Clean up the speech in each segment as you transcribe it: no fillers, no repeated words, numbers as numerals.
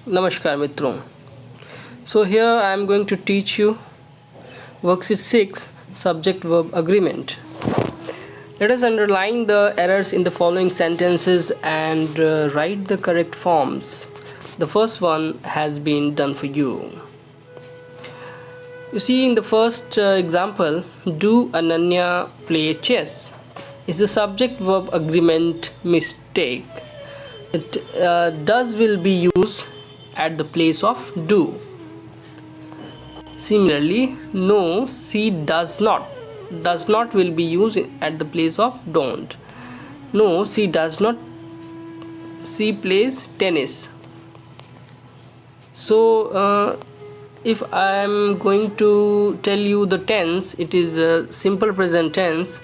Namaskar mitron. So here I am going to teach you worksheet 6 subject verb agreement. Let us underline the errors in the following sentences and write the correct forms. The first one has been done for you. You see in the first example, do Ananya play chess? Is the subject verb agreement mistake? Does will be used at the place of do. Similarly, no, she does not. Does not will be used at the place of don't. No, she does not. She plays tennis. So, if I am going to tell you the tense, it is a simple present tense,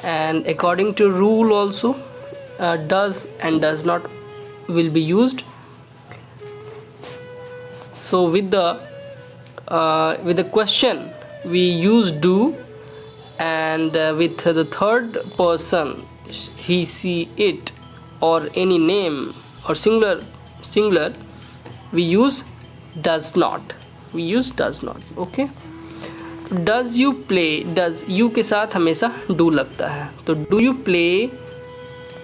and according to rule also, does and does not will be used. So with the question we use do, and with the third person he, she, it, or any name or singular we use does not. Okay. Does you play, does you के साथ हमेशा do लगता है, तो do you play,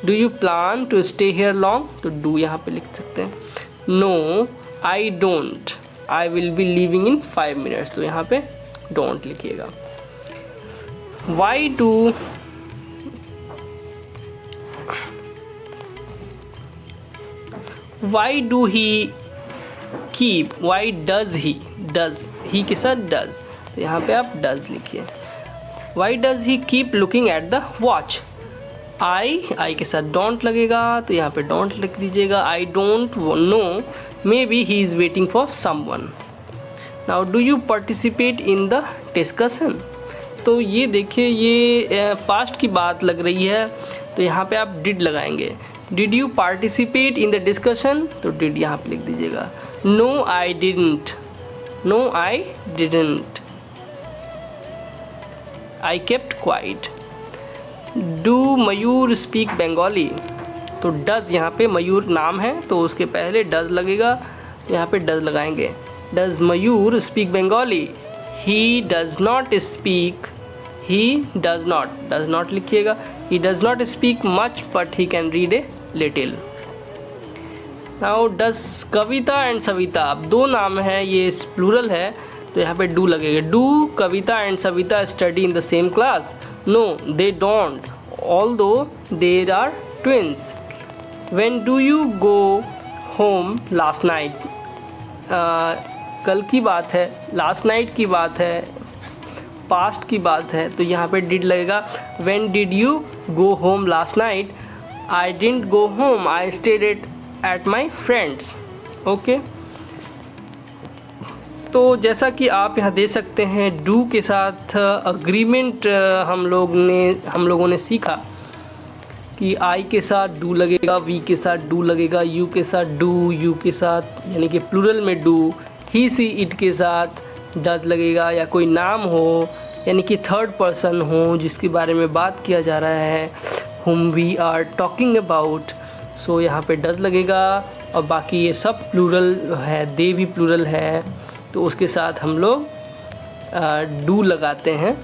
do you plan to stay here long, तो do यहाँ पे लिख सकते हैं. No I don't, I will be living in 5 minutes, तो यहाँ पे डोंट लिखिएगा. Why do he keep, why does he के साथ डज, तो यहाँ पे आप डज लिखिए. Why does he keep looking at the watch, आई के साथ डोंट लगेगा, तो यहाँ पे डोंट लिख दीजिएगा. I don't know, may be he is waiting for someone. Now do you participate in the discussion, तो ये देखिए ये पास्ट की बात लग रही है, तो यहाँ पे आप डिड लगाएंगे. Did you participate in the discussion, तो डिड यहाँ पे लिख दीजिएगा. No I didn't, no I didn't. I kept quiet. Do Mayur speak Bengali, तो डज यहाँ पे मयूर नाम है तो उसके पहले डज लगेगा, तो यहाँ पे डज लगाएंगे. Does Mayur speak Bengali, he does not speak, he does not लिखिएगा. He does not speak much but he can read a little. Now does Kavita and Savita, अब दो नाम है, ये प्लूरल है, तो यहाँ पे डू लगेगा. Do Kavita and Savita study in the same class, no they don't, although there are twins. When do you go home last night, कल की बात है, लास्ट नाइट की बात है, पास्ट की बात है, तो यहाँ पे डिड लगेगा. When did you go home last night, I didn't go home, I stayed at my friends. Okay, तो जैसा कि आप यहाँ दे सकते हैं, डू के साथ अग्रीमेंट हम लोगों ने सीखा कि आई के साथ डू लगेगा, वी के साथ डू लगेगा, यू के साथ डू, यू के साथ यानी कि प्लूरल में डू, ही सी इट के साथ डज लगेगा, या कोई नाम हो यानी कि थर्ड पर्सन हो जिसके बारे में बात किया जा रहा है, whom we are talking about, सो यहाँ पे डज लगेगा. और बाकी ये सब प्लूरल है, दे भी प्लूरल है, तो उसके साथ हम लोग डू लगाते हैं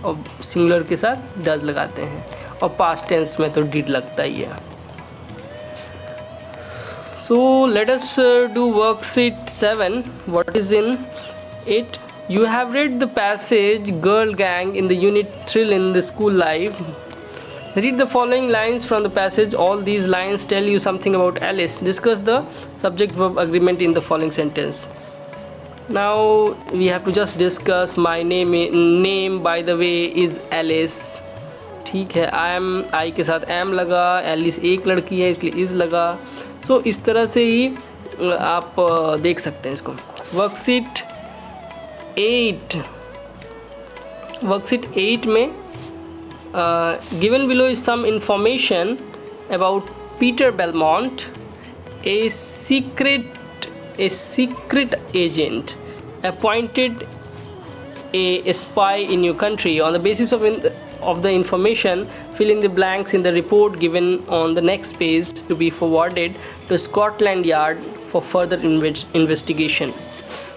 और सिंगुलर के साथ डज लगाते हैं, और पास्ट टेंस में तो डिड लगता ही है. So let us do worksheet 7. What is in it? You have read the passage Girl Gang in the unit Thrill in the School Life. Read the following lines from the passage. All these lines tell you something about Alice. Discuss the subject verb agreement in the following sentence. Now we have to just discuss. My name by the way is Alice. ठीक है, आई के साथ am लगा, Alice एक लड़की है इसलिए is लगा. तो इस तरह से ही आप देख सकते हैं इसको. वर्कशीट 8 में given below is some information about Peter Belmont, a secret agent appointed a spy in your country. On the basis of the information, fill in the blanks in the report given on the next page to be forwarded to Scotland Yard for further investigation.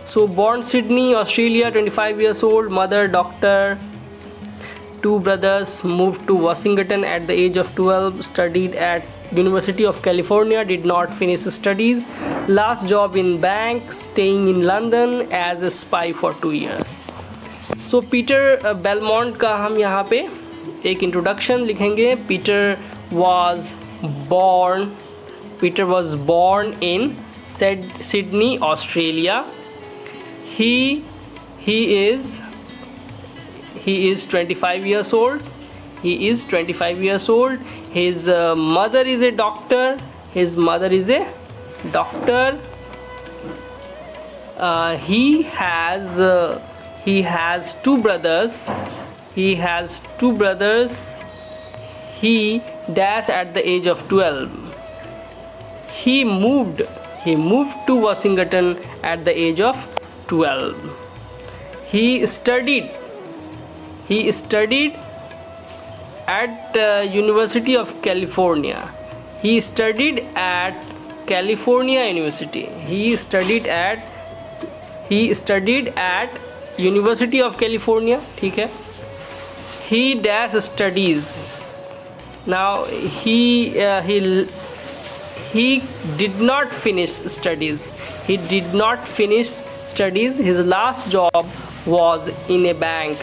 So born Sydney, Australia, 25 years old, mother doctor, 2 brothers, moved to Washington at the age of 12, studied at University of California, did not finish studies, last job in bank, staying in London as a spy for 2 years. So Peter Belmont का हम यहाँ पे एक introduction लिखेंगे. Peter was born in Sydney, Australia. He is 25 years old. His mother is a doctor. He has 2 brothers. He died at the age of 12. He moved to Washington at the age of 12. He studied at University of California. He studied at California University. He studied at University of California. ठीक है. He dash studies. Now he did not finish studies. His last job was in a bank.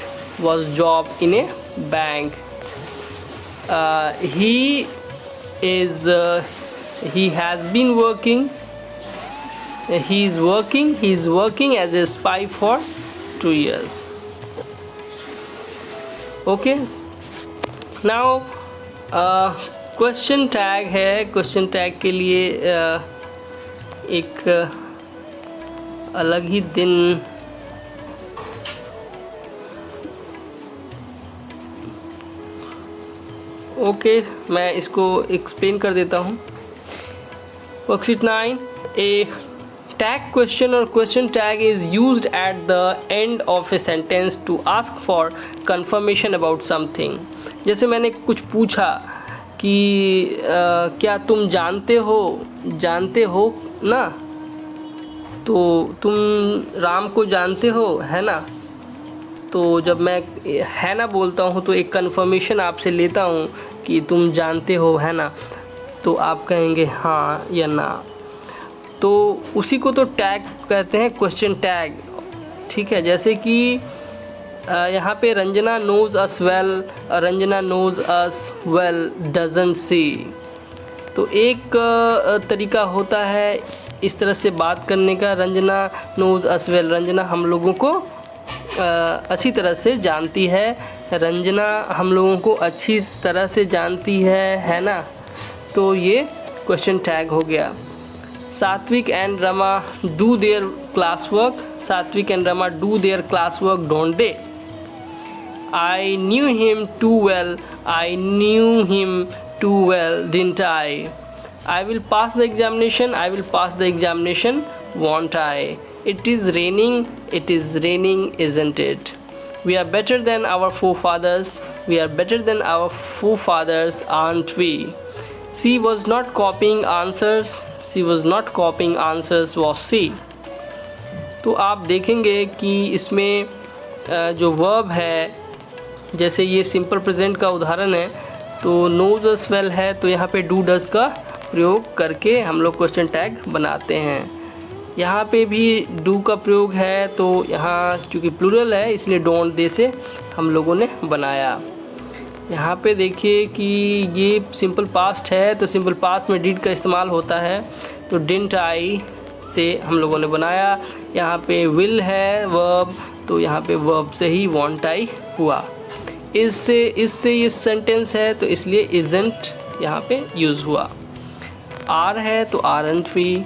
He has been working. He's working as a spy for 2 years. Okay. Now question tag है. Question tag के लिए एक अलग ही दिन okay मैं इसको explain कर देता हूँ. Worksheet 9. A tag question or question tag is used at the end of a sentence to ask for confirmation about something. जैसे मैंने कुछ पूछा कि क्या तुम जानते हो ना, तो तुम राम को जानते हो, है ना. तो जब मैं है ना बोलता हूँ तो एक कंफर्मेशन आपसे लेता हूँ कि तुम जानते हो, है ना, तो आप कहेंगे हाँ या ना. तो उसी को तो टैग कहते हैं, क्वेश्चन टैग. ठीक है. जैसे कि यहाँ पे Ranjana knows as well doesn't see. तो एक तरीका होता है इस तरह से बात करने का. Ranjana knows as well, Ranjana हम लोगों को अच्छी तरह से जानती है. रंजना हम लोगों को अच्छी तरह से जानती है ना. तो ये क्वेश्चन टैग हो गया. Satvik and Rama do their classwork. Don't they? I knew him too well, didn't I? I will pass the examination, won't I? It is raining, isn't it? We are better than our forefathers, aren't we? She was not copying answers, was she. तो आप देखेंगे कि इसमें जो verb है, जैसे ये simple present का उदाहरण है, तो नोज अस वेल है, तो यहाँ पे डू डज का प्रयोग करके हम लोग क्वेश्चन टैग बनाते हैं. यहाँ पे भी डू का प्रयोग है, तो यहाँ चूँकि प्लूरल है इसलिए डोंट दे से हम लोगों ने बनाया. यहाँ पे देखिए कि ये सिंपल पास्ट है, तो सिंपल पास्ट में डिड का इस्तेमाल होता है, तो डिडंट आई से हम लोगों ने बनाया. यहाँ पे विल है वर्ब, तो यहाँ पे वर्ब से ही वॉन्ट आई हुआ. इससे ये सेंटेंस है, तो इसलिए इजंट यहाँ पे यूज़ हुआ. आर है तो आरंट वी.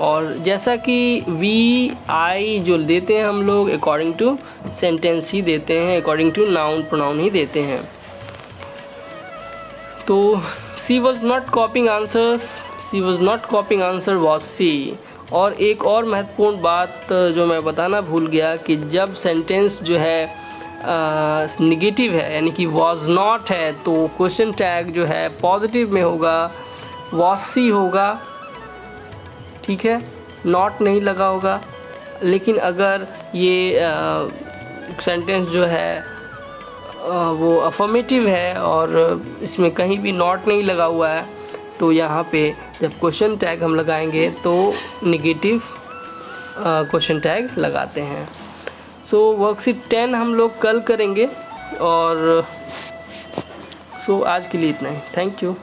और जैसा कि वी आई जो देते हैं हम लोग अकॉर्डिंग टू सेंटेंस ही देते हैं, अकॉर्डिंग टू नाउन प्रोनाउन ही देते हैं. तो C was not copying answer was C. और एक और महत्वपूर्ण बात जो मैं बताना भूल गया कि जब सेंटेंस जो है निगेटिव है, यानी कि वॉज नॉट है, तो क्वेश्चन टैग जो है पॉजिटिव में होगा, वॉज सी होगा. ठीक है, नॉट नहीं लगा होगा। लेकिन अगर ये सेंटेंस जो है वो अफर्मेटिव है और इसमें कहीं भी नॉट नहीं लगा हुआ है, तो यहाँ पे जब क्वेश्चन टैग हम लगाएंगे तो नेगेटिव क्वेश्चन टैग लगाते हैं। सो वर्कशीट 10 हम लोग कल करेंगे। और सो आज के लिए इतना ही। Thank you.